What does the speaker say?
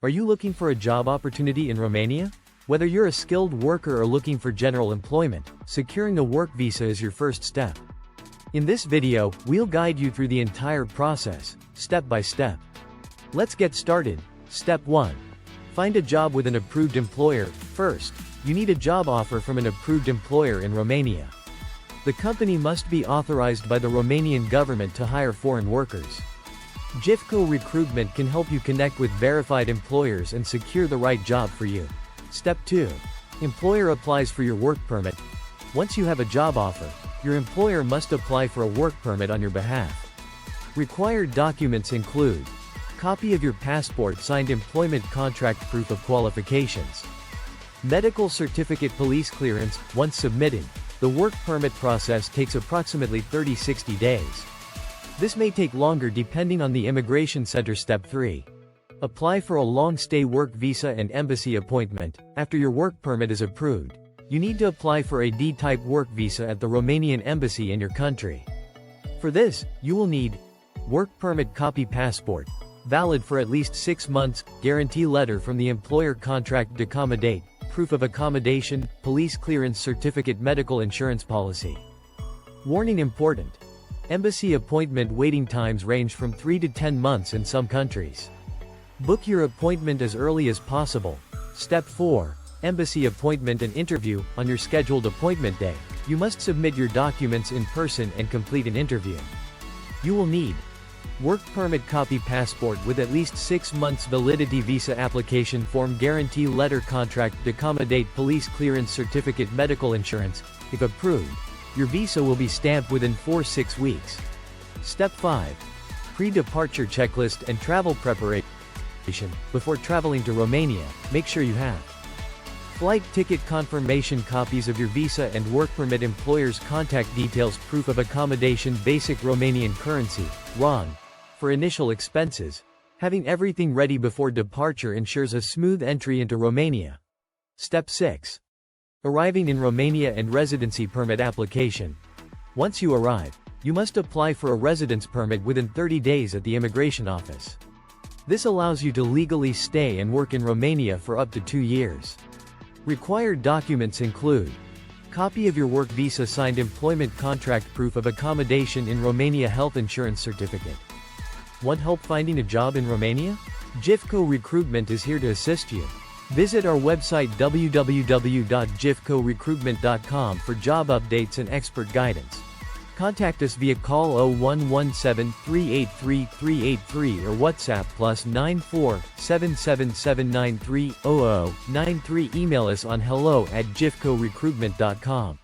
Are you looking for a job opportunity in Romania? Whether you're a skilled worker or looking for general employment, securing a work visa is your first step. In this video, we'll guide you through the entire process, step by step. Let's get started. Step 1. Find a job with an approved employer. First, you need a job offer from an approved employer in Romania. The company must be authorized by the Romanian government to hire foreign workers. JIFCO Recruitment can help you connect with verified employers and secure the right job for you. Step 2. Employer applies for your work permit. Once you have a job offer, your employer must apply for a work permit on your behalf. Required documents include copy of your passport, signed employment contract, proof of qualifications, medical certificate, police clearance. Once submitted, the work permit process takes approximately 30-60 days. This may take longer depending on the immigration center. Step 3. Apply for a long-stay work visa and embassy appointment. After your work permit is approved, you need to apply for a D-type work visa at the Romanian embassy in your country. For this, you will need work permit copy, passport, valid for at least 6 months, guarantee letter from the employer, contract d'accommodate, proof of accommodation, police clearance certificate, medical insurance policy. Warning: important. Embassy appointment waiting times range from 3 to 10 months in some countries. Book your appointment as early as possible. Step 4. Embassy appointment and interview. On your scheduled appointment day, you must submit your documents in person and complete an interview. You will need work permit copy, passport with at least 6 months validity, visa application form, guarantee letter, contract d'accommodate, police clearance certificate, medical insurance. If approved, your visa will be stamped within 4-6 weeks. Step 5. Pre-departure checklist and travel preparation. Before traveling to Romania, make sure you have flight ticket confirmation, copies of your visa and work permit, employer's contact details, proof of accommodation, basic Romanian currency, RON, for initial expenses. Having everything ready before departure ensures a smooth entry into Romania. Step 6. Arriving in Romania and residency permit application. Once you arrive, you must apply for a residence permit within 30 days at the immigration office. This allows you to legally stay and work in Romania for up to 2 years. Required documents include copy of your work visa, signed employment contract, proof of accommodation in Romania, health insurance certificate. Want help finding a job in Romania? JIFCO Recruitment is here to assist you. Visit our website www.jifcorecruitment.com for job updates and expert guidance. Contact us via call 0117-383-383 or WhatsApp +94 77793 0093. Email us on hello@jifcorecruitment.com.